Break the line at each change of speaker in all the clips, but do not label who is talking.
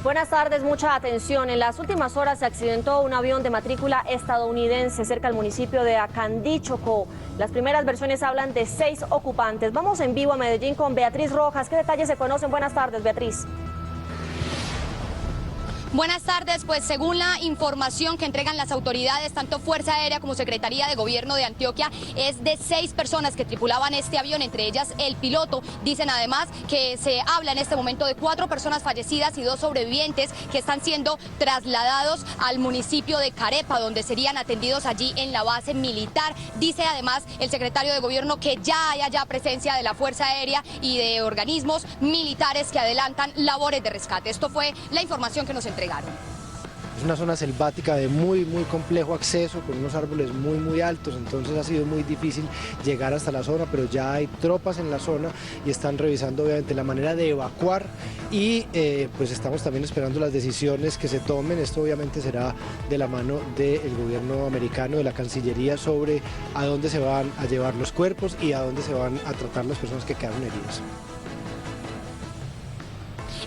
Buenas tardes, mucha atención. En las últimas horas se accidentó un avión de matrícula estadounidense cerca del municipio de Acandí, Chocó. Las primeras versiones hablan de 6 ocupantes. Vamos en vivo a Medellín con Beatriz Rojas. ¿Qué detalles se conocen? Buenas tardes, Beatriz.
Buenas tardes, pues según la información que entregan las autoridades, tanto Fuerza Aérea como Secretaría de Gobierno de Antioquia, es de 6 personas que tripulaban este avión, entre ellas el piloto. Dicen además que se habla en este momento de 4 personas fallecidas y 2 sobrevivientes que están siendo trasladados al municipio de Carepa, donde serían atendidos allí en la base militar. Dice además el secretario de Gobierno que ya hay allá presencia de la Fuerza Aérea y de organismos militares que adelantan labores de rescate. Esto fue la información que nos entregaron.
Es una zona selvática de muy complejo acceso, con unos árboles muy altos, entonces ha sido muy difícil llegar hasta la zona, pero ya hay tropas en la zona y están revisando obviamente la manera de evacuar y pues estamos también esperando las decisiones que se tomen. Esto obviamente será de la mano del gobierno americano, de la Cancillería, sobre a dónde se van a llevar los cuerpos y a dónde se van a tratar las personas que quedaron heridas.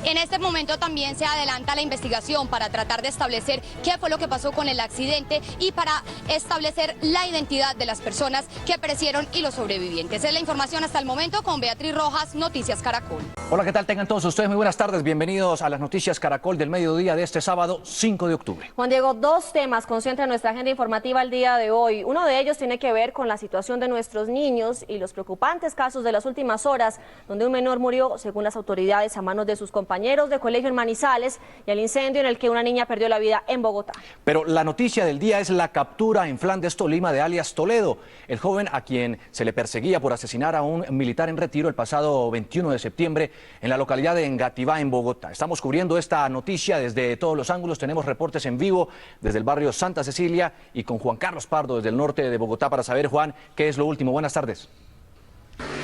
En este momento también se adelanta la investigación para tratar de establecer qué fue lo que pasó con el accidente y para establecer la identidad de las personas que perecieron y los sobrevivientes. Es la información hasta el momento con Beatriz Rojas, Noticias Caracol.
Hola, ¿qué tal? Tengan todos ustedes muy buenas tardes. Bienvenidos a las Noticias Caracol del mediodía de este sábado 5 de octubre.
Juan Diego, 2 temas concentran nuestra agenda informativa el día de hoy. Uno de ellos tiene que ver con la situación de nuestros niños y los preocupantes casos de las últimas horas, donde un menor murió, según las autoridades, a manos de sus compañeros de colegio en Manizales, y el incendio en el que una niña perdió la vida en Bogotá.
Pero la noticia del día es la captura en Flandes, Tolima, de alias Toledo, el joven a quien se le perseguía por asesinar a un militar en retiro el pasado 21 de septiembre en la localidad de Engativá, en Bogotá. Estamos cubriendo esta noticia desde todos los ángulos. Tenemos reportes en vivo desde el barrio Santa Cecilia y con Juan Carlos Pardo desde el norte de Bogotá para saber, Juan, qué es lo último. Buenas tardes.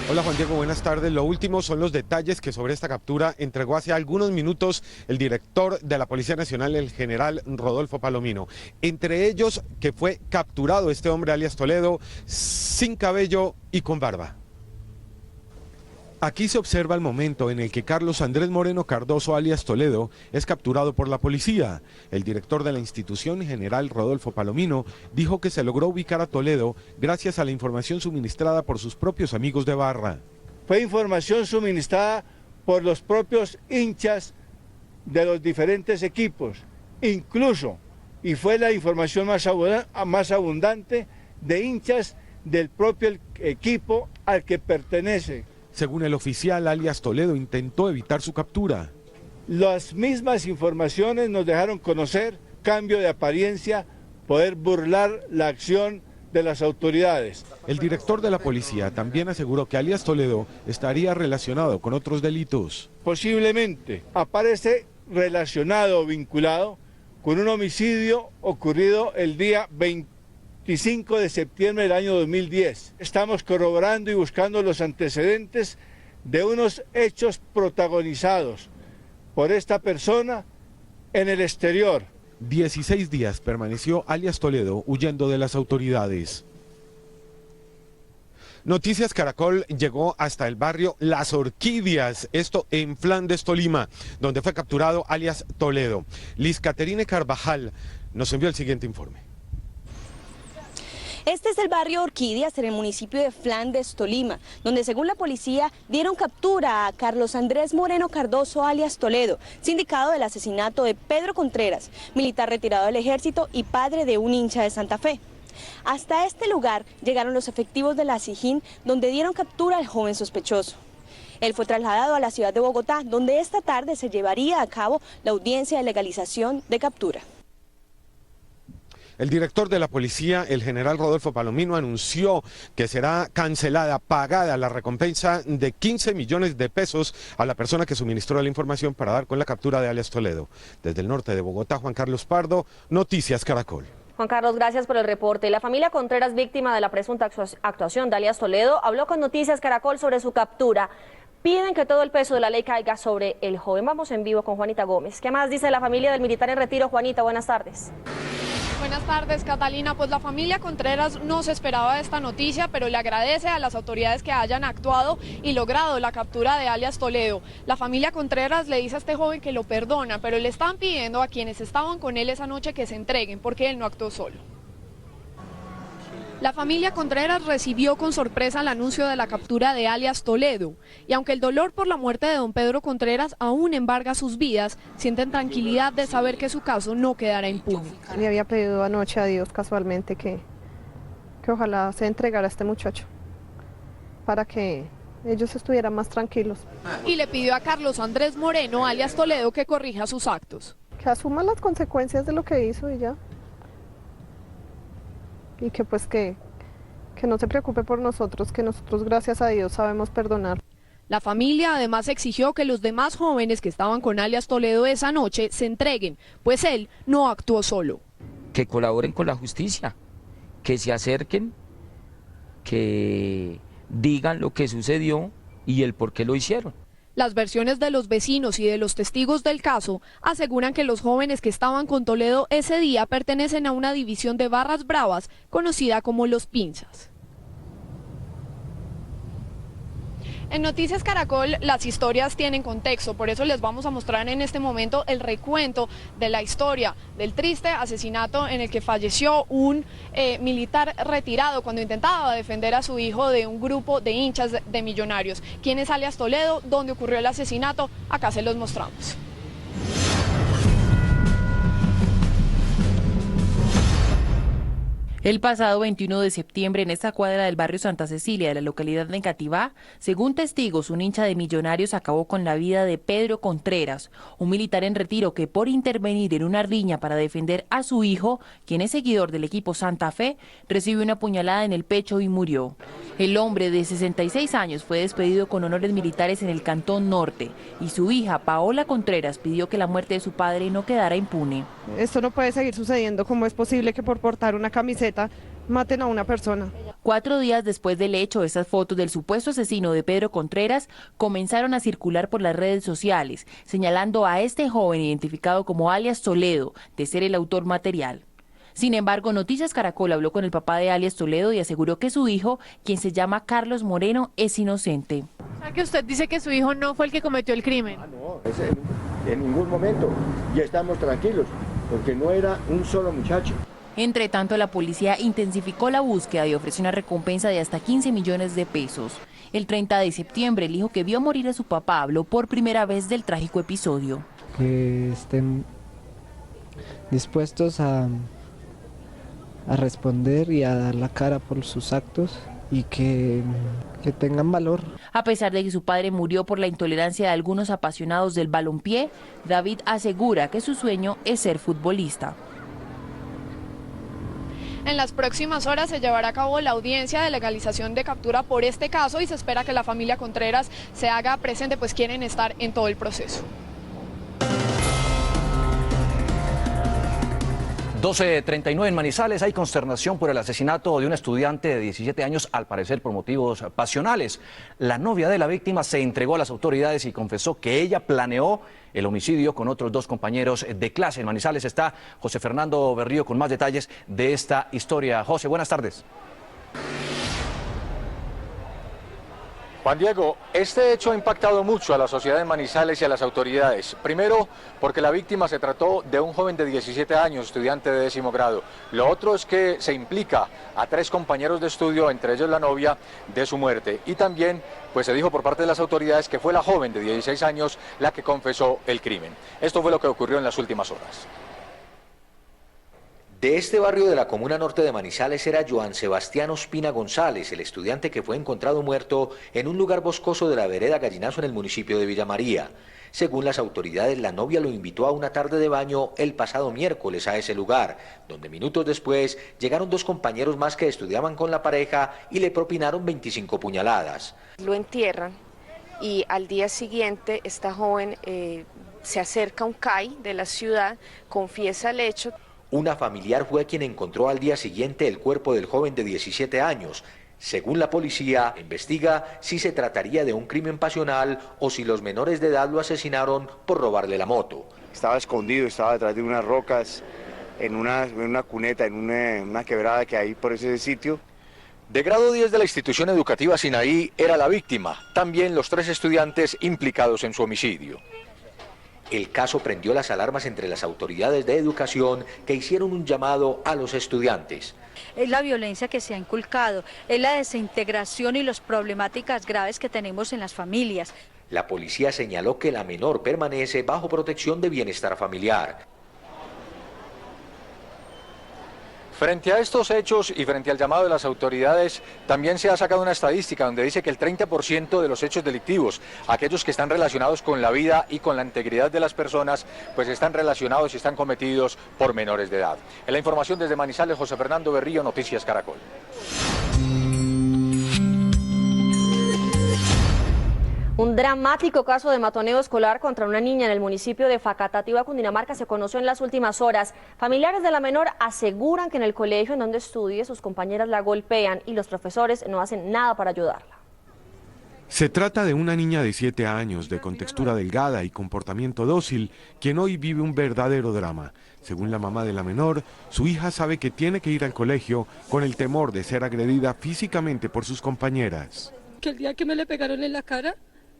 Hola Juan Diego, buenas tardes. Lo último son los detalles que sobre esta captura entregó hace algunos minutos el director de la Policía Nacional, el general Rodolfo Palomino. Entre ellos que fue capturado este hombre alias Toledo, sin cabello y con barba. Aquí se observa el momento en el que Carlos Andrés Moreno Cardoso, alias Toledo, es capturado por la policía. El director de la institución, general Rodolfo Palomino, dijo que se logró ubicar a Toledo gracias a la información suministrada por sus propios amigos de barra.
Fue información suministrada por los propios hinchas de los diferentes equipos, incluso, y fue la información más abundante, de hinchas del propio equipo al que pertenece.
Según el oficial, alias Toledo intentó evitar su captura.
Las mismas informaciones nos dejaron conocer cambio de apariencia, poder burlar la acción de las autoridades.
El director de la policía también aseguró que alias Toledo estaría relacionado con otros delitos.
Posiblemente aparece relacionado o vinculado con un homicidio ocurrido el día 25 de septiembre del año 2010. Estamos corroborando y buscando los antecedentes de unos hechos protagonizados por esta persona en el exterior.
16 días permaneció alias Toledo huyendo de las autoridades. Noticias Caracol llegó hasta el barrio Las Orquídeas, esto en Flandes, Tolima, donde fue capturado alias Toledo. Liz Caterine Carvajal nos envió el siguiente informe.
Este es el barrio Orquídeas en el municipio de Flandes, Tolima, donde según la policía dieron captura a Carlos Andrés Moreno Cardoso, alias Toledo, sindicado del asesinato de Pedro Contreras, militar retirado del ejército y padre de un hincha de Santa Fe. Hasta este lugar llegaron los efectivos de la SIJIN, donde dieron captura al joven sospechoso. Él fue trasladado a la ciudad de Bogotá, donde esta tarde se llevaría a cabo la audiencia de legalización de captura.
El director de la policía, el general Rodolfo Palomino, anunció que será cancelada, pagada la recompensa de 15 millones de pesos a la persona que suministró la información para dar con la captura de alias Toledo. Desde el norte de Bogotá, Juan Carlos Pardo, Noticias Caracol.
Juan Carlos, gracias por el reporte. La familia Contreras, víctima de la presunta actuación de alias Toledo, habló con Noticias Caracol sobre su captura. Piden que todo el peso de la ley caiga sobre el joven. Vamos en vivo con Juanita Gómez. ¿Qué más dice la familia del militar en retiro? Juanita, buenas tardes.
Buenas tardes, Catalina. Pues la familia Contreras no se esperaba esta noticia, pero le agradece a las autoridades que hayan actuado y logrado la captura de alias Toledo. La familia Contreras le dice a este joven que lo perdona, pero le están pidiendo a quienes estaban con él esa noche que se entreguen, porque él no actuó solo. La familia Contreras recibió con sorpresa el anuncio de la captura de alias Toledo, y aunque el dolor por la muerte de don Pedro Contreras aún embarga sus vidas, sienten tranquilidad de saber que su caso no quedará impune.
Le había pedido anoche a Dios casualmente que ojalá se entregara a este muchacho para que ellos estuvieran más tranquilos.
Y le pidió a Carlos Andrés Moreno, alias Toledo, que corrija sus actos.
Que asuma las consecuencias de lo que hizo y ya. Y que pues que no se preocupe por nosotros, que nosotros gracias a Dios sabemos perdonar.
La familia además exigió que los demás jóvenes que estaban con alias Toledo esa noche se entreguen, pues él no actuó solo.
Que colaboren con la justicia, que se acerquen, que digan lo que sucedió y el por qué lo hicieron.
Las versiones de los vecinos y de los testigos del caso aseguran que los jóvenes que estaban con Toledo ese día pertenecen a una división de barras bravas conocida como Los Pinzas. En Noticias Caracol las historias tienen contexto, por eso les vamos a mostrar en este momento el recuento de la historia del triste asesinato en el que falleció un militar retirado cuando intentaba defender a su hijo de un grupo de hinchas de Millonarios. ¿Quién es alias Toledo? ¿Dónde ocurrió el asesinato? Acá se los mostramos.
El pasado 21 de septiembre, en esta cuadra del barrio Santa Cecilia de la localidad de Engativá, según testigos, un hincha de Millonarios acabó con la vida de Pedro Contreras, un militar en retiro que por intervenir en una riña para defender a su hijo, quien es seguidor del equipo Santa Fe, recibió una puñalada en el pecho y murió. El hombre de 66 años fue despedido con honores militares en el Cantón Norte y su hija, Paola Contreras, pidió que la muerte de su padre no quedara impune.
Esto no puede seguir sucediendo. ¿Cómo es posible que por portar una camiseta maten a una persona?
4 días después del hecho, estas fotos del supuesto asesino de Pedro Contreras comenzaron a circular por las redes sociales, señalando a este joven identificado como alias Toledo de ser el autor material. Sin embargo, Noticias Caracol habló con el papá de alias Toledo y aseguró que su hijo, quien se llama Carlos Moreno, es inocente.
O sea que usted dice que su hijo no fue el que cometió el crimen.
No, en ningún momento. Ya estamos tranquilos, porque no era un solo muchacho.
Entre tanto, la policía intensificó la búsqueda y ofreció una recompensa de hasta 15 millones de pesos. El 30 de septiembre, el hijo que vio morir a su papá habló por primera vez del trágico episodio.
Que estén dispuestos a responder y a dar la cara por sus actos y que tengan valor.
A pesar de que su padre murió por la intolerancia de algunos apasionados del balompié, David asegura que su sueño es ser futbolista.
En las próximas horas se llevará a cabo la audiencia de legalización de captura por este caso y se espera que la familia Contreras se haga presente, pues quieren estar en todo el proceso.
12:39 en Manizales. Hay consternación por el asesinato de un estudiante de 17 años, al parecer por motivos pasionales. La novia de la víctima se entregó a las autoridades y confesó que ella planeó el homicidio con otros 2 compañeros de clase. En Manizales está José Fernando Berrío con más detalles de esta historia. José, buenas tardes.
Juan Diego, este hecho ha impactado mucho a la sociedad de Manizales y a las autoridades. Primero, porque la víctima se trató de un joven de 17 años, estudiante de 10º grado. Lo otro es que se implica a 3 compañeros de estudio, entre ellos la novia, de su muerte. Y también, pues se dijo por parte de las autoridades que fue la joven de 16 años la que confesó el crimen. Esto fue lo que ocurrió en las últimas horas.
De este barrio de la comuna norte de Manizales era Joan Sebastián Ospina González, el estudiante que fue encontrado muerto en un lugar boscoso de la vereda Gallinazo en el municipio de Villa María. Según las autoridades, la novia lo invitó a una tarde de baño el pasado miércoles a ese lugar, donde minutos después llegaron 2 compañeros más que estudiaban con la pareja y le propinaron 25 puñaladas.
Lo entierran y al día siguiente esta joven se acerca a un CAI de la ciudad, confiesa el hecho.
Una familiar fue quien encontró al día siguiente el cuerpo del joven de 17 años. Según la policía, investiga si se trataría de un crimen pasional o si los menores de edad lo asesinaron por robarle la moto.
Estaba escondido, estaba detrás de unas rocas, en una cuneta, en una quebrada que hay por ese sitio.
De grado 10 de la institución educativa Sinaí era la víctima, también los 3 estudiantes implicados en su homicidio.
El caso prendió las alarmas entre las autoridades de educación que hicieron un llamado a los estudiantes.
Es la violencia que se ha inculcado, es la desintegración y las problemáticas graves que tenemos en las familias.
La policía señaló que la menor permanece bajo protección de bienestar familiar.
Frente a estos hechos y frente al llamado de las autoridades, también se ha sacado una estadística donde dice que el 30% de los hechos delictivos, aquellos que están relacionados con la vida y con la integridad de las personas, pues están relacionados y están cometidos por menores de edad. En la información desde Manizales, José Fernando Berrío, Noticias Caracol.
Un dramático caso de matoneo escolar contra una niña en el municipio de Facatativá, Cundinamarca, se conoció en las últimas horas. Familiares de la menor aseguran que en el colegio en donde estudie sus compañeras la golpean y los profesores no hacen nada para ayudarla.
Se trata de una niña de 7 años, de contextura delgada y comportamiento dócil, quien hoy vive un verdadero drama. Según la mamá de la menor, su hija sabe que tiene que ir al colegio con el temor de ser agredida físicamente por sus compañeras.
Que el día que me le pegaron en la cara,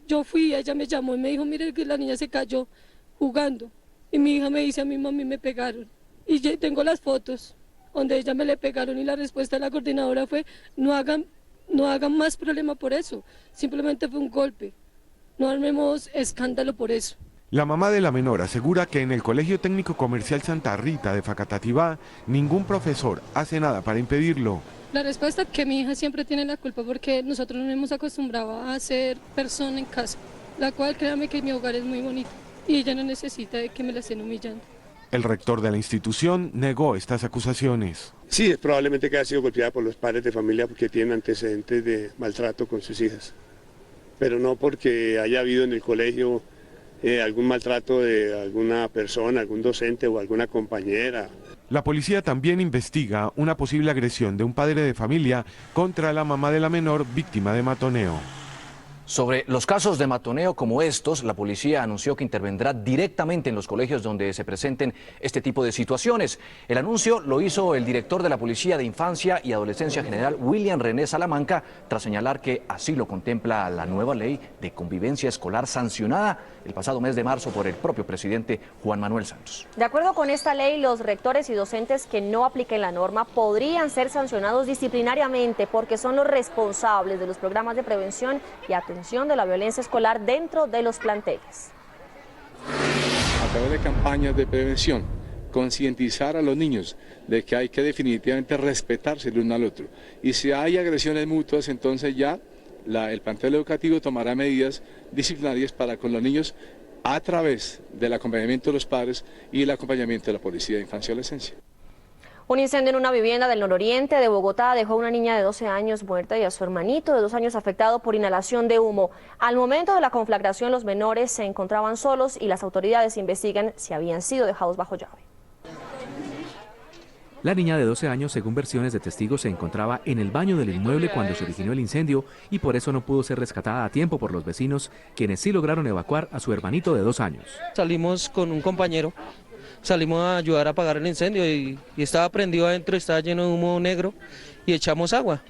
yo fui, ella me llamó y me dijo, mire que la niña se cayó jugando. Y mi hija me dice a mi mami, me pegaron. Y yo tengo las fotos donde ella me le pegaron y la respuesta de la coordinadora fue, no hagan más problema por eso. Simplemente fue un golpe. No armemos escándalo por eso.
La mamá de la menor asegura que en el Colegio Técnico Comercial Santa Rita de Facatativá, ningún profesor hace nada para impedirlo.
La respuesta es que mi hija siempre tiene la culpa porque nosotros nos hemos acostumbrado a ser persona en casa, la cual créame que mi hogar es muy bonito y ella no necesita de que me la estén humillando.
El rector de la institución negó estas acusaciones.
Sí, es probablemente que haya sido golpeada por los padres de familia porque tienen antecedentes de maltrato con sus hijas, pero no porque haya habido en el colegio algún maltrato de alguna persona, algún docente o alguna compañera.
La policía también investiga una posible agresión de un padre de familia contra la mamá de la menor víctima de matoneo.
Sobre los casos de matoneo como estos, la policía anunció que intervendrá directamente en los colegios donde se presenten este tipo de situaciones. El anuncio lo hizo el director de la Policía de Infancia y Adolescencia General, William René Salamanca, tras señalar que así lo contempla la nueva ley de convivencia escolar sancionada el pasado mes de marzo por el propio presidente Juan Manuel Santos.
De acuerdo con esta ley, los rectores y docentes que no apliquen la norma podrían ser sancionados disciplinariamente porque son los responsables de los programas de prevención y atención de la violencia escolar dentro de los planteles.
A través de campañas de prevención, concientizar a los niños de que hay que definitivamente respetarse el uno al otro. Y si hay agresiones mutuas, entonces ya el plantel educativo tomará medidas disciplinarias para con los niños a través del acompañamiento de los padres y el acompañamiento de la Policía de Infancia y Adolescencia.
Un incendio en una vivienda del nororiente de Bogotá dejó a una niña de 12 años muerta y a su hermanito de 2 años afectado por inhalación de humo. Al momento de la conflagración, los menores se encontraban solos y las autoridades investigan si habían sido dejados bajo llave.
La niña de 12 años, según versiones de testigos, se encontraba en el baño del inmueble cuando se originó el incendio y por eso no pudo ser rescatada a tiempo por los vecinos, quienes sí lograron evacuar a su hermanito de 2 años.
Salimos con un compañero, salimos a ayudar a apagar el incendio y estaba prendido adentro, estaba lleno de humo negro y echamos agua.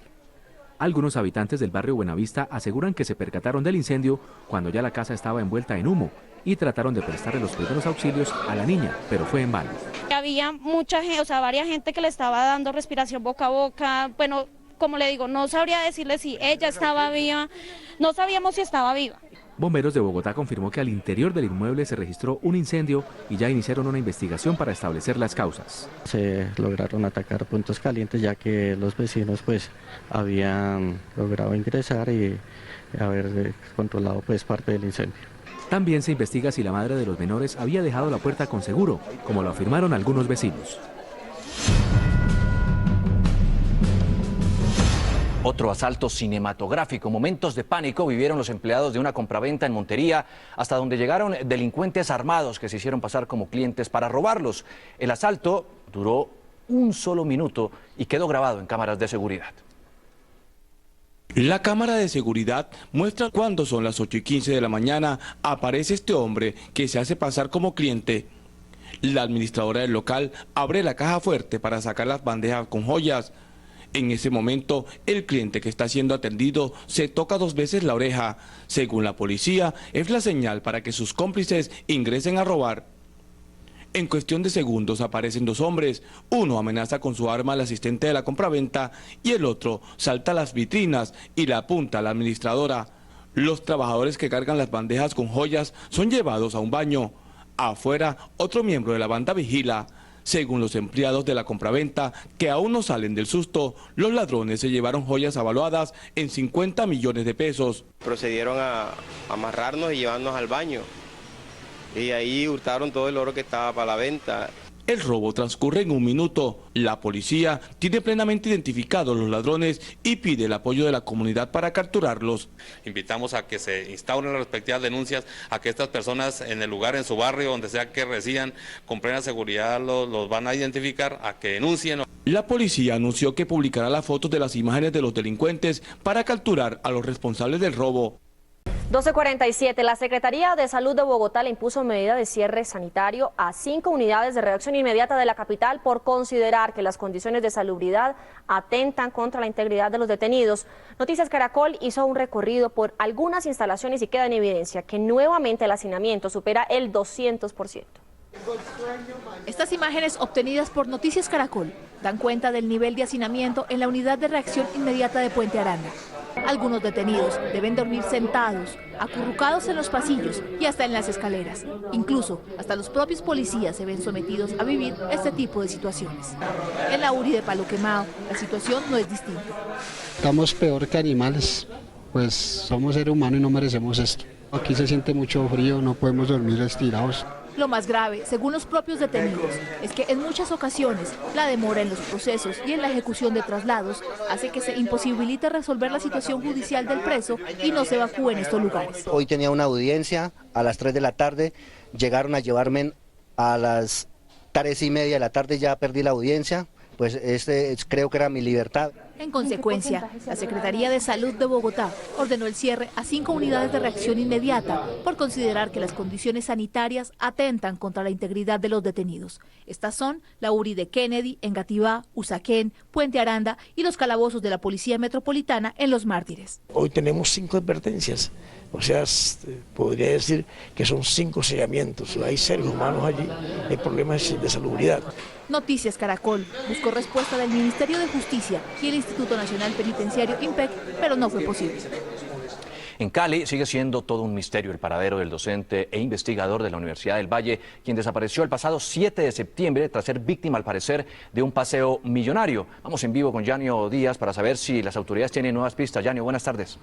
Algunos habitantes del barrio Buenavista aseguran que se percataron del incendio cuando ya la casa estaba envuelta en humo y trataron de prestarle los primeros auxilios a la niña, pero fue en vano.
Había mucha gente, varias gente que le estaba dando respiración boca a boca. Bueno, como le digo, no sabría decirle si ella estaba viva, no sabíamos si estaba viva.
Bomberos de Bogotá confirmó que al interior del inmueble se registró un incendio y ya iniciaron una investigación para establecer las causas.
Se lograron atacar puntos calientes ya que los vecinos habían logrado ingresar y haber controlado parte del incendio.
También se investiga si la madre de los menores había dejado la puerta con seguro, como lo afirmaron algunos vecinos.
Otro asalto cinematográfico. Momentos de pánico vivieron los empleados de una compraventa en Montería, hasta donde llegaron delincuentes armados que se hicieron pasar como clientes para robarlos. El asalto duró 1 solo minuto y quedó grabado en cámaras de seguridad.
La cámara de seguridad muestra cuando son las 8:15 de la mañana aparece este hombre que se hace pasar como cliente. La administradora del local abre la caja fuerte para sacar las bandejas con joyas. En ese momento, el cliente que está siendo atendido se toca 2 veces la oreja. Según la policía, es la señal para que sus cómplices ingresen a robar. En cuestión de segundos aparecen 2 hombres. Uno amenaza con su arma al asistente de la compraventa y el otro salta a las vitrinas y le apunta a la administradora. Los trabajadores que cargan las bandejas con joyas son llevados a un baño. Afuera, otro miembro de la banda vigila. Según los empleados de la compraventa, que aún no salen del susto, los ladrones se llevaron joyas avaluadas en 50 millones de pesos.
Procedieron a amarrarnos y llevarnos al baño. Y ahí hurtaron todo el oro que estaba para la venta.
El robo transcurre en 1 minuto. La policía tiene plenamente identificados los ladrones y pide el apoyo de la comunidad para capturarlos.
Invitamos a que se instauren las respectivas denuncias, a que estas personas en el lugar, en su barrio, donde sea que residan, con plena seguridad los van a identificar, a que denuncien.
La policía anunció que publicará las fotos de las imágenes de los delincuentes para capturar a los responsables del robo.
12:47. La Secretaría de Salud de Bogotá le impuso medida de cierre sanitario a 5 unidades de reacción inmediata de la capital por considerar que las condiciones de salubridad atentan contra la integridad de los detenidos. Noticias Caracol hizo un recorrido por algunas instalaciones y queda en evidencia que nuevamente el hacinamiento supera el 200%.
Estas imágenes obtenidas por Noticias Caracol dan cuenta del nivel de hacinamiento en la unidad de reacción inmediata de Puente Aranda. Algunos detenidos deben dormir sentados, acurrucados en los pasillos y hasta en las escaleras. Incluso hasta los propios policías se ven sometidos a vivir este tipo de situaciones. En la URI de Palo Quemado, la situación no es distinta.
Estamos peor que animales, pues somos seres humanos y no merecemos esto. Aquí se siente mucho frío, no podemos dormir estirados.
Lo más grave, según los propios detenidos, es que en muchas ocasiones la demora en los procesos y en la ejecución de traslados hace que se imposibilite resolver la situación judicial del preso y no se evacúe en estos lugares.
Hoy tenía una audiencia a las 3 de la tarde, llegaron a llevarme a las 3:30 de la tarde, ya perdí la audiencia, pues creo que era mi libertad.
En consecuencia, la Secretaría de Salud de Bogotá ordenó el cierre a 5 unidades de reacción inmediata por considerar que las condiciones sanitarias atentan contra la integridad de los detenidos. Estas son la URI de Kennedy, Engativá, Usaquén, Puente Aranda y los calabozos de la Policía Metropolitana en Los Mártires.
Hoy tenemos 5 advertencias, o sea, podría decir que son 5 sellamientos. Hay seres humanos allí, hay problemas de salubridad.
Noticias Caracol buscó respuesta del Ministerio de Justicia y el Instituto Nacional Penitenciario INPEC, pero no fue posible.
En Cali sigue siendo todo un misterio el paradero del docente e investigador de la Universidad del Valle, quien desapareció el pasado 7 de septiembre tras ser víctima, al parecer, de un paseo millonario. Vamos en vivo con Yanio Díaz para saber si las autoridades tienen nuevas pistas. Yanio, buenas tardes.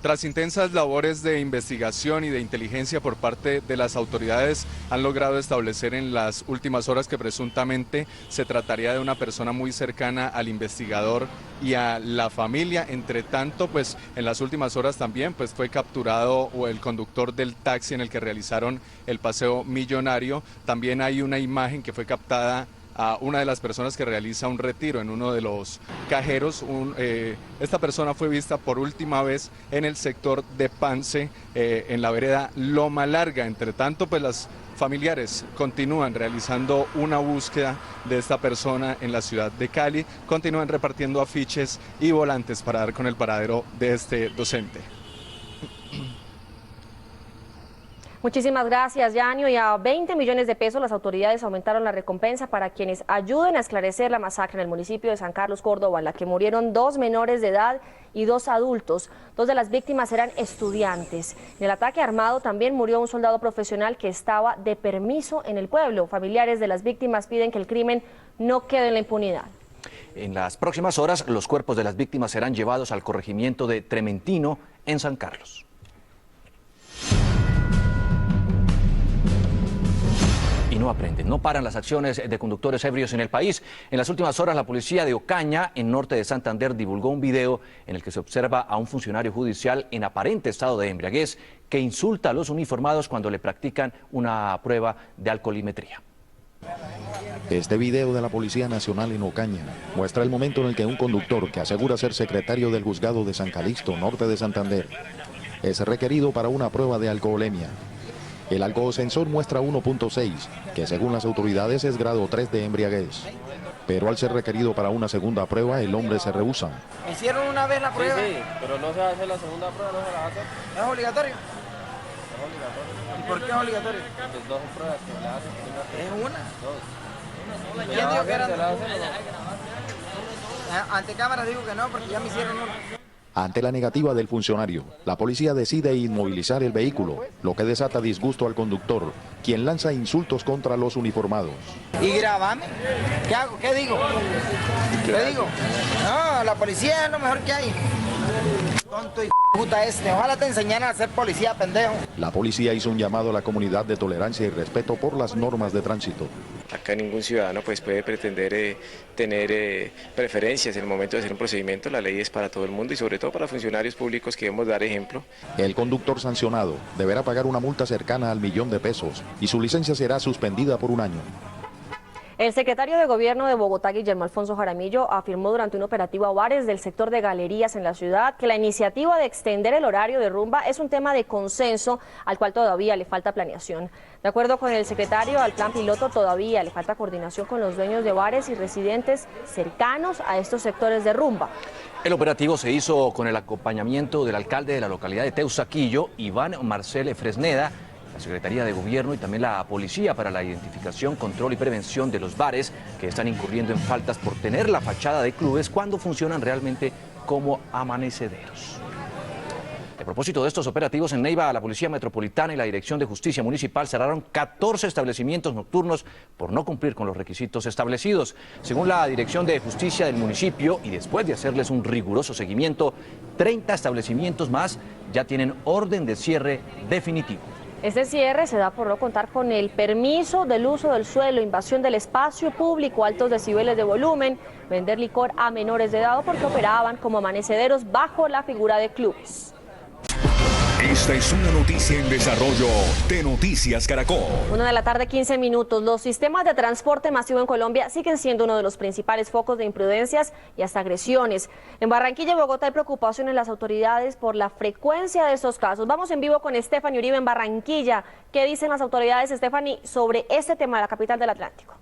Tras intensas labores de investigación y de inteligencia por parte de las autoridades, han logrado establecer en las últimas horas que presuntamente se trataría de una persona muy cercana al investigador y a la familia. Entre tanto, pues en las últimas horas también pues fue capturado el conductor del taxi en el que realizaron el paseo millonario. También hay una imagen que fue captada a una de las personas que realiza un retiro en uno de los cajeros. Esta persona fue vista por última vez en el sector de Pance, en la vereda Loma Larga. Entre tanto, pues las familiares continúan realizando una búsqueda de esta persona en la ciudad de Cali, continúan repartiendo afiches y volantes para dar con el paradero de este docente.
Muchísimas gracias, Yanio. Y a 20 millones de pesos las autoridades aumentaron la recompensa para quienes ayuden a esclarecer la masacre en el municipio de San Carlos, Córdoba, en la que murieron 2 menores de edad y 2 adultos. 2 de las víctimas eran estudiantes. En el ataque armado también murió un soldado profesional que estaba de permiso en el pueblo. Familiares de las víctimas piden que el crimen no quede en la impunidad.
En las próximas horas, los cuerpos de las víctimas serán llevados al corregimiento de Trementino, en San Carlos. Y no aprenden, no paran las acciones de conductores ebrios en el país. En las últimas horas, la policía de Ocaña, en norte de Santander, divulgó un video en el que se observa a un funcionario judicial en aparente estado de embriaguez que insulta a los uniformados cuando le practican una prueba de alcoholimetría.
Este video de la Policía Nacional en Ocaña muestra el momento en el que un conductor que asegura ser secretario del juzgado de San Calixto, norte de Santander, es requerido para una prueba de alcoholemia. El alcohol sensor muestra 1.6, que según las autoridades es grado 3 de embriaguez. Pero al ser requerido para una segunda prueba, el hombre se rehúsa.
¿Hicieron una vez la prueba?
Sí, pero no se va a hacer la segunda prueba, no se la va a hacer.
¿Es obligatorio?
Es obligatorio.
¿Y por qué es obligatorio?
Pues 2 pruebas que se la hacen.
¿Es una?
2.
¿Quién dijo que eran? Ante cámaras digo que no, porque ya me hicieron una.
Ante la negativa del funcionario, la policía decide inmovilizar el vehículo, lo que desata disgusto al conductor, quien lanza insultos contra los uniformados.
¿Y grabame? ¿Qué hago? ¿Qué digo? ¿Qué digo? No, la policía es lo mejor que hay. Tonto y puta este. Ojalá te enseñaran a ser policía, pendejo.
La policía hizo un llamado a la comunidad de tolerancia y respeto por las normas de tránsito.
Acá ningún ciudadano pues puede pretender tener preferencias en el momento de hacer un procedimiento. La ley es para todo el mundo y sobre todo para funcionarios públicos que debemos dar ejemplo.
El conductor sancionado deberá pagar una multa cercana al $1.000.000 y su licencia será suspendida por 1 año.
El secretario de Gobierno de Bogotá, Guillermo Alfonso Jaramillo, afirmó durante un operativo a bares del sector de galerías en la ciudad que la iniciativa de extender el horario de rumba es un tema de consenso al cual todavía le falta planeación. De acuerdo con el secretario, al plan piloto todavía le falta coordinación con los dueños de bares y residentes cercanos a estos sectores de rumba.
El operativo se hizo con el acompañamiento del alcalde de la localidad de Teusaquillo, Iván Marcel Fresneda, la Secretaría de Gobierno y también la Policía para la identificación, control y prevención de los bares que están incurriendo en faltas por tener la fachada de clubes cuando funcionan realmente como amanecederos. A propósito de estos operativos, en Neiva, la Policía Metropolitana y la Dirección de Justicia Municipal cerraron 14 establecimientos nocturnos por no cumplir con los requisitos establecidos. Según la Dirección de Justicia del municipio, y después de hacerles un riguroso seguimiento, 30 establecimientos más ya tienen orden de cierre definitivo.
Este cierre se da por no contar con el permiso del uso del suelo, invasión del espacio público, altos decibeles de volumen, vender licor a menores de edad porque operaban como amanecederos bajo la figura de clubes.
Esta es una noticia en desarrollo de Noticias Caracol.
1 de la tarde, 15 minutos. Los sistemas de transporte masivo en Colombia siguen siendo uno de los principales focos de imprudencias y hasta agresiones. En Barranquilla y Bogotá hay preocupación en las autoridades por la frecuencia de estos casos. Vamos en vivo con Stephanie Uribe en Barranquilla. ¿Qué dicen las autoridades, Stephanie, sobre este tema de la capital del Atlántico?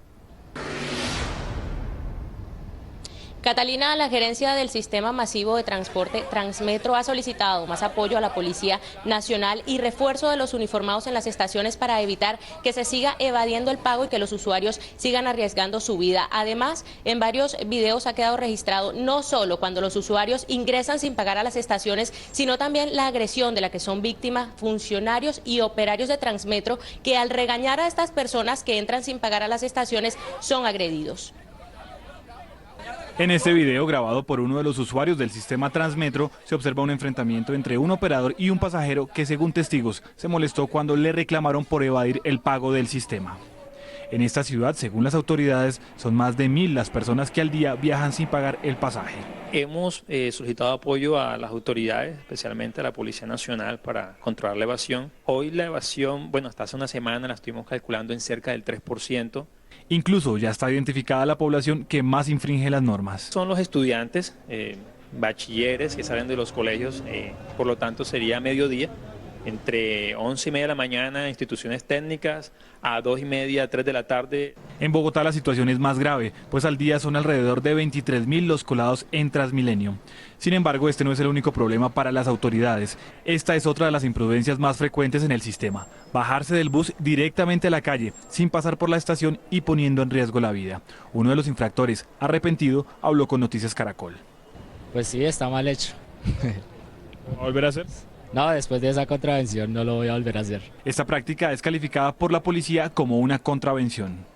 Catalina, la gerencia del sistema masivo de transporte Transmetro ha solicitado más apoyo a la Policía Nacional y refuerzo de los uniformados en las estaciones para evitar que se siga evadiendo el pago y que los usuarios sigan arriesgando su vida. Además, en varios videos ha quedado registrado no solo cuando los usuarios ingresan sin pagar a las estaciones, sino también la agresión de la que son víctimas funcionarios y operarios de Transmetro que al regañar a estas personas que entran sin pagar a las estaciones son agredidos.
En este video, grabado por uno de los usuarios del sistema Transmetro, se observa un enfrentamiento entre un operador y un pasajero que, según testigos, se molestó cuando le reclamaron por evadir el pago del sistema. En esta ciudad, según las autoridades, son más de 1000 las personas que al día viajan sin pagar el pasaje.
Hemos solicitado apoyo a las autoridades, especialmente a la Policía Nacional, para controlar la evasión. Hoy la evasión, hasta hace una semana la estuvimos calculando en cerca del 3%.
Incluso ya está identificada la población que más infringe las normas.
Son los estudiantes, bachilleres que salen de los colegios, por lo tanto sería mediodía, entre 11:30 de la mañana, instituciones técnicas, a 2:30, 3 de la tarde.
En Bogotá la situación es más grave, pues al día son alrededor de 23.000 los colados en Transmilenio. Sin embargo, este no es el único problema para las autoridades. Esta es otra de las imprudencias más frecuentes en el sistema: bajarse del bus directamente a la calle, sin pasar por la estación y poniendo en riesgo la vida. Uno de los infractores, arrepentido, habló con Noticias Caracol.
Pues sí, está mal hecho.
¿Va a volver a hacer?
No, después de esa contravención no lo voy a volver a hacer.
Esta práctica es calificada por la policía como una contravención.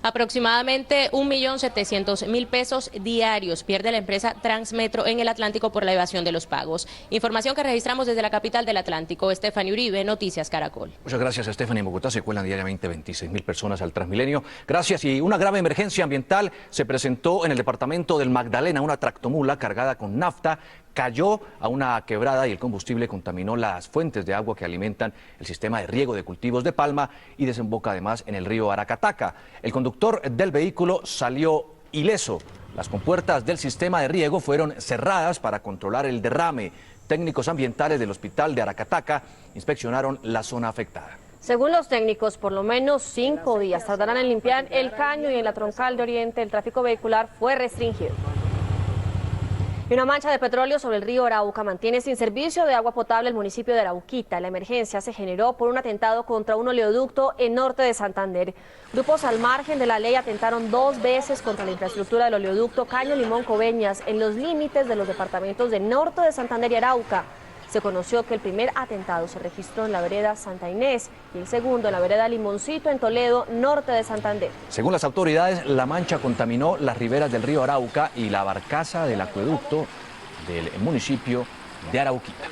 Aproximadamente 1.700.000 pesos diarios pierde la empresa Transmetro en el Atlántico por la evasión de los pagos. Información que registramos desde la capital del Atlántico. Stephanie Uribe, Noticias Caracol.
Muchas gracias, Stephanie. En Bogotá se cuelan diariamente 26.000 personas al Transmilenio. Gracias. Y una grave emergencia ambiental se presentó en el departamento del Magdalena. Una tractomula cargada con nafta cayó a una quebrada y el combustible contaminó las fuentes de agua que alimentan el sistema de riego de cultivos de palma y desemboca además en el río Aracataca. El conductor del vehículo salió ileso. Las compuertas del sistema de riego fueron cerradas para controlar el derrame, técnicos ambientales del hospital de Aracataca inspeccionaron la zona afectada.
Según los técnicos, por lo menos 5 días tardarán en limpiar el caño y en la troncal de Oriente el tráfico vehicular fue restringido. Y una mancha de petróleo sobre el río Arauca mantiene sin servicio de agua potable el municipio de Arauquita. La emergencia se generó por un atentado contra un oleoducto en norte de Santander. Grupos al margen de la ley atentaron 2 veces contra la infraestructura del oleoducto Caño Limón Coveñas en los límites de los departamentos de norte de Santander y Arauca. Se conoció que el primer atentado se registró en la vereda Santa Inés y el segundo en la vereda Limoncito en Toledo, norte de Santander.
Según las autoridades, la mancha contaminó las riberas del río Arauca y la barcaza del acueducto del municipio de Arauquita.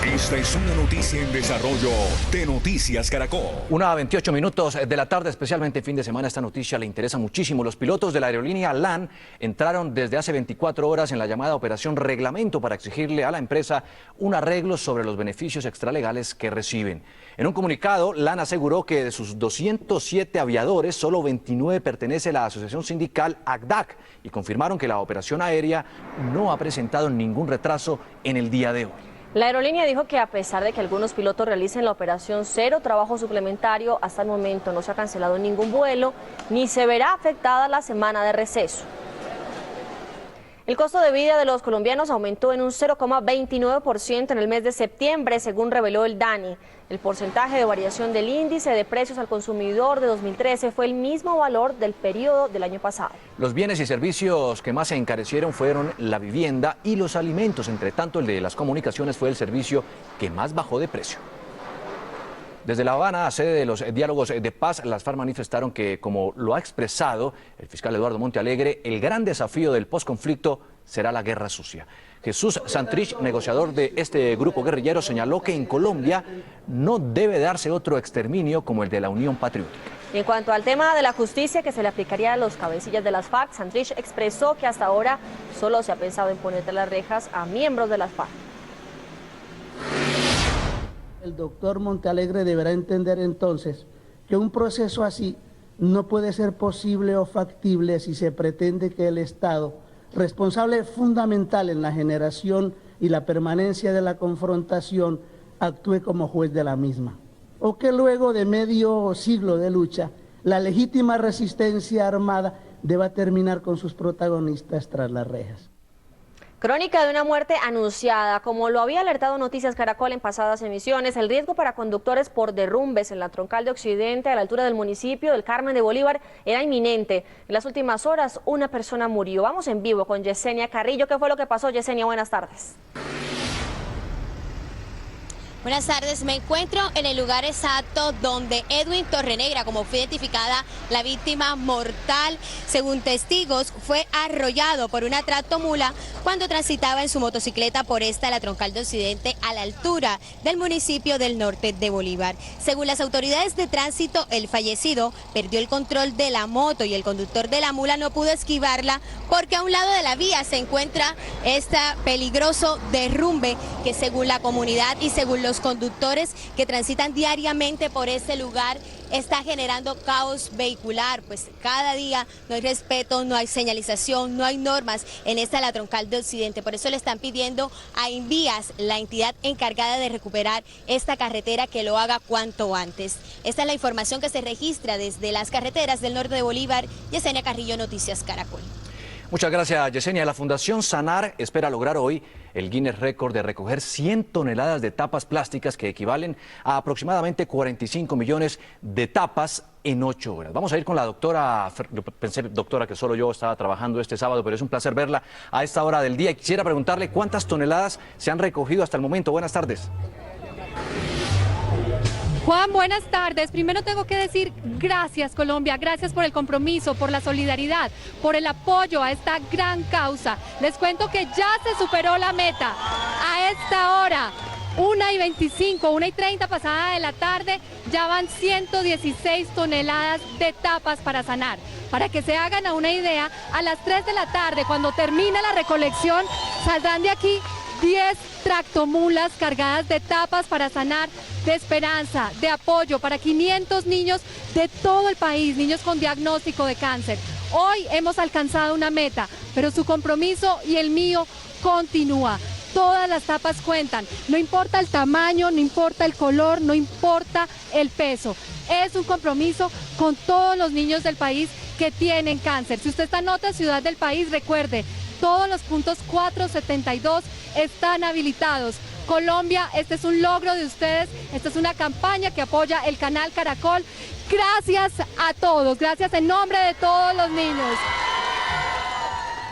Esta es una noticia en desarrollo de Noticias Caracol.
1:28 de la tarde, especialmente fin de semana. Esta noticia le interesa muchísimo. Los pilotos de la aerolínea LAN entraron desde hace 24 horas en la llamada Operación Reglamento para exigirle a la empresa un arreglo sobre los beneficios extralegales que reciben. En un comunicado, LAN aseguró que de sus 207 aviadores, solo 29 pertenece a la asociación sindical ACDAC y confirmaron que la operación aérea no ha presentado ningún retraso en el día de hoy.
La aerolínea dijo que a pesar de que algunos pilotos realicen la operación cero trabajo suplementario, hasta el momento no se ha cancelado ningún vuelo ni se verá afectada la semana de receso. El costo de vida de los colombianos aumentó en un 0,29% en el mes de septiembre, según reveló el DANI. El porcentaje de variación del índice de precios al consumidor de 2013 fue el mismo valor del periodo del año pasado.
Los bienes y servicios que más se encarecieron fueron la vivienda y los alimentos. Entre tanto, el de las comunicaciones fue el servicio que más bajó de precio. Desde La Habana, sede de los diálogos de paz, las FARC manifestaron que, como lo ha expresado el fiscal Eduardo Montealegre, el gran desafío del posconflicto será la guerra sucia. Jesús Santrich, negociador de este grupo guerrillero, señaló que en Colombia no debe darse otro exterminio como el de la Unión Patriótica.
Y en cuanto al tema de la justicia que se le aplicaría a los cabecillas de las FARC, Santrich expresó que hasta ahora solo se ha pensado en poner las rejas a miembros de las FARC.
El doctor Montealegre deberá entender entonces que un proceso así no puede ser posible o factible si se pretende que el Estado, responsable fundamental en la generación y la permanencia de la confrontación, actúe como juez de la misma. O que luego de medio siglo de lucha, la legítima resistencia armada deba terminar con sus protagonistas tras las rejas.
Crónica de una muerte anunciada. Como lo había alertado Noticias Caracol en pasadas emisiones, el riesgo para conductores por derrumbes en la troncal de Occidente a la altura del municipio del Carmen de Bolívar era inminente. En las últimas horas una persona murió. Vamos en vivo con Yesenia Carrillo. ¿Qué fue lo que pasó, Yesenia? Buenas tardes.
Buenas tardes, me encuentro en el lugar exacto donde Edwin Torrenegra, como fue identificada la víctima mortal, según testigos, fue arrollado por una tractomula cuando transitaba en su motocicleta por la troncal de Occidente a la altura del municipio del norte de Bolívar. Según las autoridades de tránsito, el fallecido perdió el control de la moto y el conductor de la mula no pudo esquivarla porque a un lado de la vía se encuentra este peligroso derrumbe que, según la comunidad y según los conductores que transitan diariamente por este lugar, está generando caos vehicular, pues cada día no hay respeto, no hay señalización, no hay normas en la troncal de Occidente. Por eso le están pidiendo a Invías, la entidad encargada de recuperar esta carretera, que lo haga cuanto antes. Esta es la información que se registra desde las carreteras del norte de Bolívar. Yesenia Carrillo, Noticias Caracol.
Muchas gracias, Yesenia. La Fundación Sanar espera lograr hoy el Guinness Récord de recoger 100 toneladas de tapas plásticas que equivalen a aproximadamente 45 millones de tapas en 8 horas. Vamos a ir con la doctora, pensé, doctora, que solo yo estaba trabajando este sábado, pero es un placer verla a esta hora del día. Y quisiera preguntarle cuántas toneladas se han recogido hasta el momento. Buenas tardes.
Juan, buenas tardes. Primero tengo que decir gracias, Colombia, gracias por el compromiso, por la solidaridad, por el apoyo a esta gran causa. Les cuento que ya se superó la meta. A esta hora, 1:25, 1:30 pasada de la tarde, ya van 116 toneladas de tapas para sanar. Para que se hagan una idea, a las 3 de la tarde, cuando termine la recolección, saldrán de aquí 10 tractomulas cargadas de tapas para sanar, de esperanza, de apoyo para 500 niños de todo el país, niños con diagnóstico de cáncer. Hoy hemos alcanzado una meta, pero su compromiso y el mío continúa. Todas las tapas cuentan, no importa el tamaño, no importa el color, no importa el peso. Es un compromiso con todos los niños del país que tienen cáncer. Si usted está en otra ciudad del país, recuerde, todos los puntos 472 están habilitados. Colombia, este es un logro de ustedes, esta es una campaña que apoya el canal Caracol. Gracias a todos, gracias en nombre de todos los niños.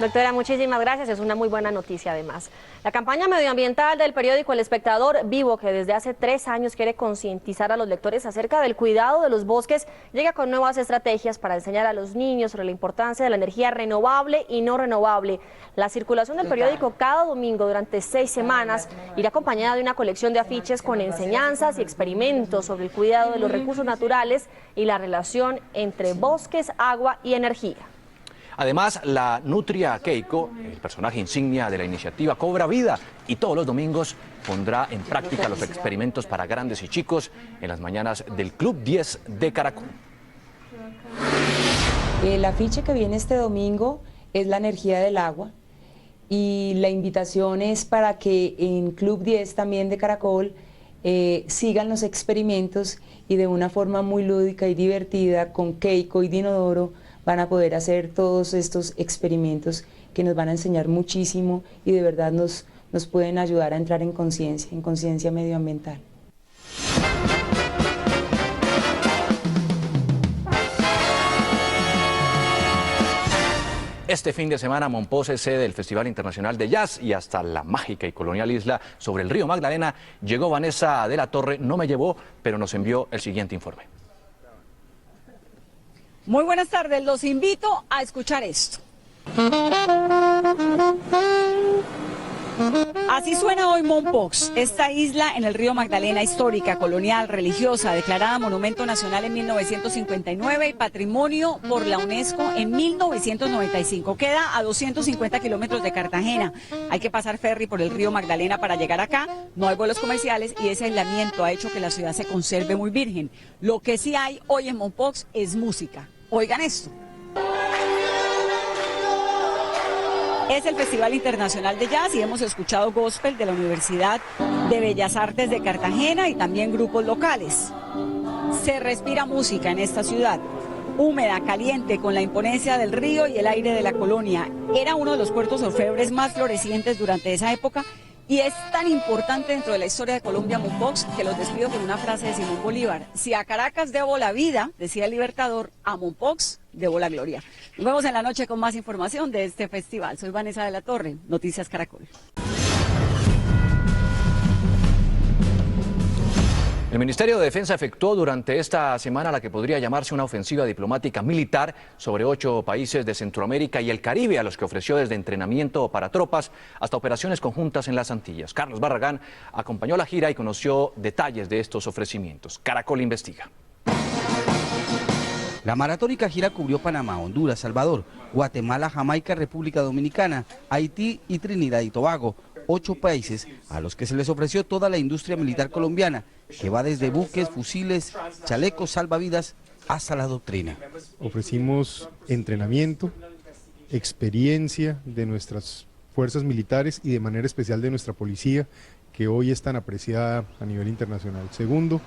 Doctora, muchísimas gracias, es una muy buena noticia además. La campaña medioambiental del periódico El Espectador Vivo, que desde hace 3 años quiere concientizar a los lectores acerca del cuidado de los bosques, llega con nuevas estrategias para enseñar a los niños sobre la importancia de la energía renovable y no renovable. La circulación del periódico cada domingo durante 6 semanas irá acompañada de una colección de afiches con enseñanzas y experimentos sobre el cuidado de los recursos naturales y la relación entre bosques, agua y energía.
Además, la nutria Keiko, el personaje insignia de la iniciativa, cobra vida y todos los domingos pondrá en práctica los experimentos para grandes y chicos en las mañanas del Club 10 de Caracol.
El afiche que viene este domingo es la energía del agua y la invitación es para que en Club 10 también de Caracol sigan los experimentos y de una forma muy lúdica y divertida con Keiko y Dinodoro van a poder hacer todos estos experimentos que nos van a enseñar muchísimo y de verdad nos pueden ayudar a entrar en conciencia medioambiental.
Este fin de semana Mompox es sede del Festival Internacional de Jazz y hasta la mágica y colonial isla sobre el río Magdalena llegó Vanessa de la Torre. No me llevó, pero nos envió el siguiente informe.
Muy buenas tardes, los invito a escuchar esto. Así suena hoy Mompox, esta isla en el río Magdalena, histórica, colonial, religiosa, declarada Monumento Nacional en 1959 y Patrimonio por la UNESCO en 1995. Queda a 250 kilómetros de Cartagena. Hay que pasar ferry por el río Magdalena para llegar acá. No hay vuelos comerciales y ese aislamiento ha hecho que la ciudad se conserve muy virgen. Lo que sí hay hoy en Mompox es música. Oigan esto. Es el Festival Internacional de Jazz y hemos escuchado gospel de la Universidad de Bellas Artes de Cartagena y también grupos locales. Se respira música en esta ciudad, húmeda, caliente, con la imponencia del río y el aire de la colonia. Era uno de los puertos orfebres más florecientes durante esa época y es tan importante dentro de la historia de Colombia Mompox que los despido con una frase de Simón Bolívar. Si a Caracas debo la vida, decía el Libertador, a Mompox debo la gloria. Nos vemos en la noche con más información de este festival. Soy Vanessa de la Torre, Noticias Caracol.
El Ministerio de Defensa efectuó durante esta semana la que podría llamarse una ofensiva diplomática militar sobre 8 países de Centroamérica y el Caribe, a los que ofreció desde entrenamiento para tropas hasta operaciones conjuntas en las Antillas. Carlos Barragán acompañó la gira y conoció detalles de estos ofrecimientos. Caracol investiga.
La maratónica gira cubrió Panamá, Honduras, Salvador, Guatemala, Jamaica, República Dominicana, Haití y Trinidad y Tobago. 8 países a los que se les ofreció toda la industria militar colombiana, que va desde buques, fusiles, chalecos, salvavidas, hasta la doctrina.
Ofrecimos entrenamiento, experiencia de nuestras fuerzas militares y de manera especial de nuestra policía, que hoy es tan apreciada a nivel internacional. Segundo,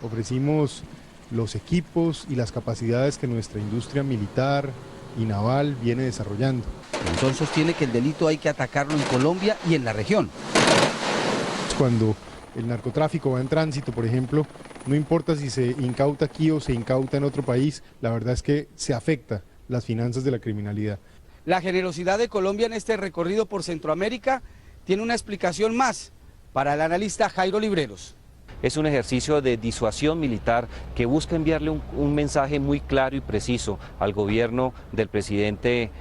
ofrecimos los equipos y las capacidades que nuestra industria militar y naval viene desarrollando.
Entonces sostiene que el delito hay que atacarlo en Colombia y en la región.
Cuando el narcotráfico va en tránsito, por ejemplo, no importa si se incauta aquí o se incauta en otro país, la verdad es que se afecta las finanzas de la criminalidad.
La generosidad de Colombia en este recorrido por Centroamérica tiene una explicación más para el analista Jairo Libreros.
Es un ejercicio de disuasión militar que busca enviarle un mensaje muy claro y preciso al gobierno del presidente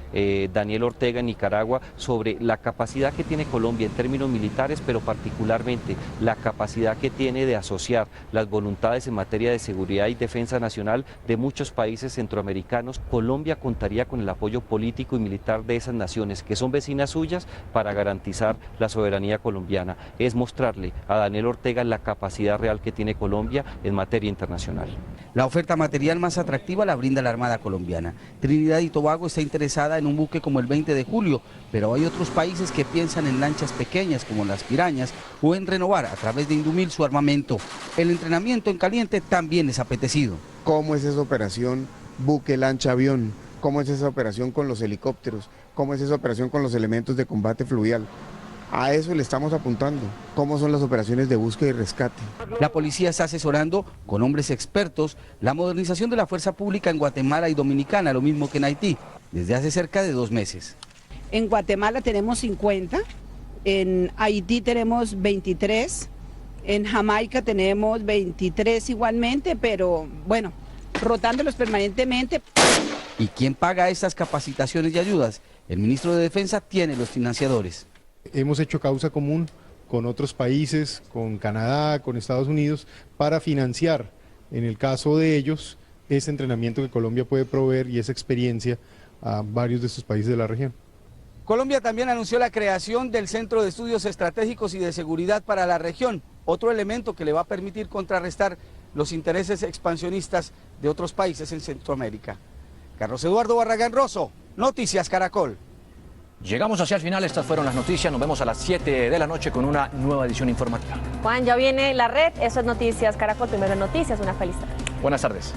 Daniel Ortega en Nicaragua sobre la capacidad que tiene Colombia en términos militares, pero particularmente la capacidad que tiene de asociar las voluntades en materia de seguridad y defensa nacional de muchos países centroamericanos. Colombia contaría con el apoyo político y militar de esas naciones que son vecinas suyas para garantizar la soberanía colombiana. Es mostrarle a Daniel Ortega la capacidad real que tiene Colombia en materia internacional.
La oferta material más atractiva la brinda la Armada colombiana. Trinidad y Tobago está interesada en un buque como el 20 de julio, pero hay otros países que piensan en lanchas pequeñas como las Pirañas o en renovar a través de Indumil su armamento. El entrenamiento en caliente también es apetecido.
¿Cómo es esa operación buque, lancha, avión? ¿Cómo es esa operación con los helicópteros? ¿Cómo es esa operación con los elementos de combate fluvial? A eso le estamos apuntando. ¿Cómo son las operaciones de búsqueda y rescate?
La policía está asesorando con hombres expertos la modernización de la fuerza pública en Guatemala y Dominicana, lo mismo que en Haití, desde hace cerca de 2 meses.
En Guatemala tenemos 50, en Haití tenemos 23, en Jamaica tenemos 23 igualmente, pero bueno, rotándolos permanentemente.
¿Y quién paga estas capacitaciones y ayudas? El ministro de Defensa tiene los financiadores.
Hemos hecho causa común con otros países, con Canadá, con Estados Unidos, para financiar, en el caso de ellos, ese entrenamiento que Colombia puede proveer y esa experiencia a varios de estos países de la región.
Colombia también anunció la creación del Centro de Estudios Estratégicos y de Seguridad para la región, otro elemento que le va a permitir contrarrestar los intereses expansionistas de otros países en Centroamérica. Carlos Eduardo Barragán Rosso, Noticias Caracol.
Llegamos hacia el final, estas fueron las noticias, nos vemos a las 7 de la noche con una nueva edición informativa.
Juan, ya viene la red, eso es Noticias Caracol, primero Noticias, una feliz tarde.
Buenas tardes.